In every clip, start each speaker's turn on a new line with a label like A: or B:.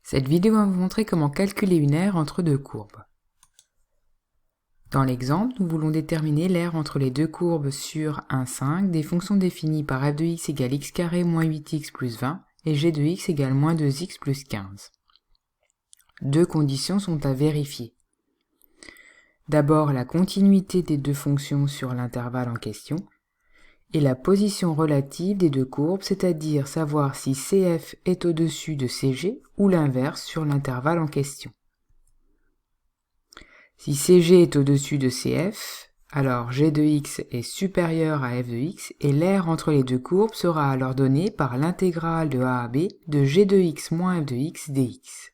A: Cette vidéo va vous montrer comment calculer une aire entre deux courbes. Dans l'exemple, nous voulons déterminer l'aire entre les deux courbes sur 1, 5 des fonctions définies par f de x égale x carré moins 8x plus 20 et g de x égale moins 2x plus 15. Deux conditions sont à vérifier. D'abord, la continuité des deux fonctions sur l'intervalle en question et la position relative des deux courbes, c'est-à-dire savoir si CF est au-dessus de CG ou l'inverse sur l'intervalle en question. Si CG est au-dessus de CF, alors g de x est supérieur à f de x et l'aire entre les deux courbes sera alors donnée par l'intégrale de a à b de g de x moins f de x dx.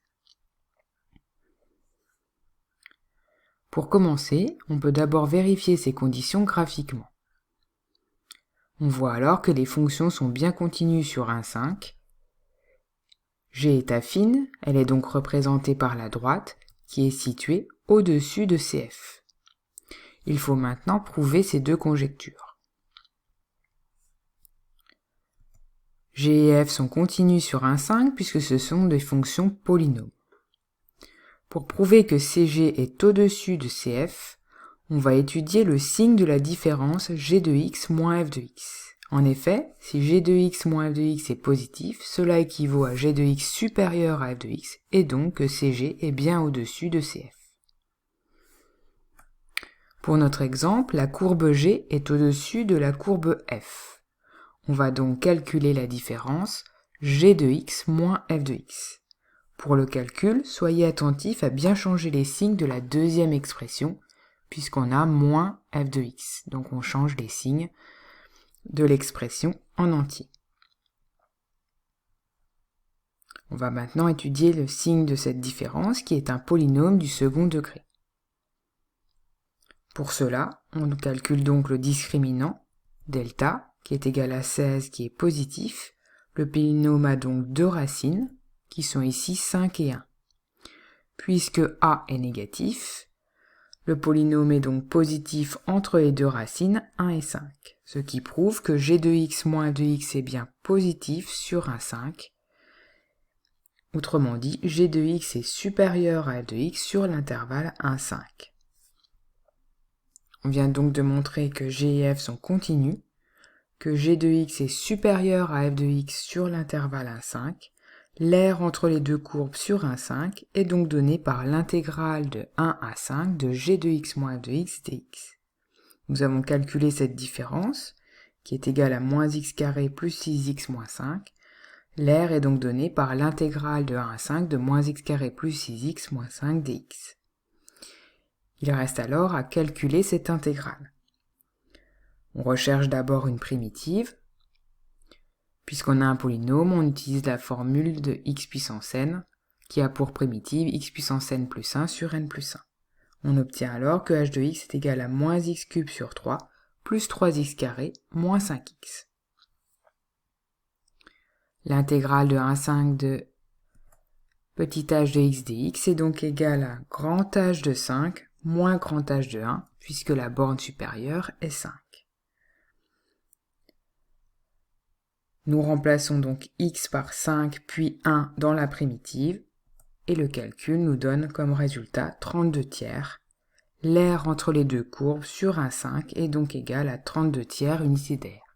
A: Pour commencer, on peut d'abord vérifier ces conditions graphiquement. On voit alors que les fonctions sont bien continues sur 1, 5. G est affine, elle est donc représentée par la droite, qui est située au-dessus de CF. Il faut maintenant prouver ces deux conjectures. G et F sont continues sur 1, 5 puisque ce sont des fonctions polynômes. Pour prouver que CG est au-dessus de CF, on va étudier le signe de la différence g de x moins f de x. En effet, si g de x moins f de x est positif, cela équivaut à g de x supérieur à f de x, et donc que CG est bien au-dessus de CF. Pour notre exemple, la courbe G est au-dessus de la courbe F. On va donc calculer la différence g de x moins f de x. Pour le calcul, soyez attentifs à bien changer les signes de la deuxième expression, puisqu'on a moins f de x. Donc on change les signes de l'expression en entier. On va maintenant étudier le signe de cette différence qui est un polynôme du second degré. Pour cela, on calcule donc le discriminant, delta, qui est égal à 16, qui est positif. Le polynôme a donc deux racines, qui sont ici 5 et 1. Puisque a est négatif, le polynôme est donc positif entre les deux racines 1 et 5, ce qui prouve que g de x moins f de x est bien positif sur 1, 5. Autrement dit, g de x est supérieur à f de x sur l'intervalle 1, 5. On vient donc de montrer que g et f sont continues, que g de x est supérieur à f de x sur l'intervalle 1, 5. L'aire entre les deux courbes sur 1, 5 est donc donnée par l'intégrale de 1 à 5 de g de x moins f de x dx. Nous avons calculé cette différence, qui est égale à moins x carré plus 6x moins 5. L'aire est donc donnée par l'intégrale de 1 à 5 de moins x carré plus 6x moins 5 dx. Il reste alors à calculer cette intégrale. On recherche d'abord une primitive. Puisqu'on a un polynôme, on utilise la formule de x puissance n, qui a pour primitive x puissance n plus 1 sur n plus 1. On obtient alors que h de x est égal à moins x cube sur 3, plus 3x carré, moins 5x. L'intégrale de 1 à 5 de petit h de x dx est donc égale à grand h de 5 moins grand h de 1, puisque la borne supérieure est 5. Nous remplaçons donc x par 5 puis 1 dans la primitive, et le calcul nous donne comme résultat 32 tiers. L'aire entre les deux courbes sur 1, 5 est donc égale à 32 tiers unité d'aire.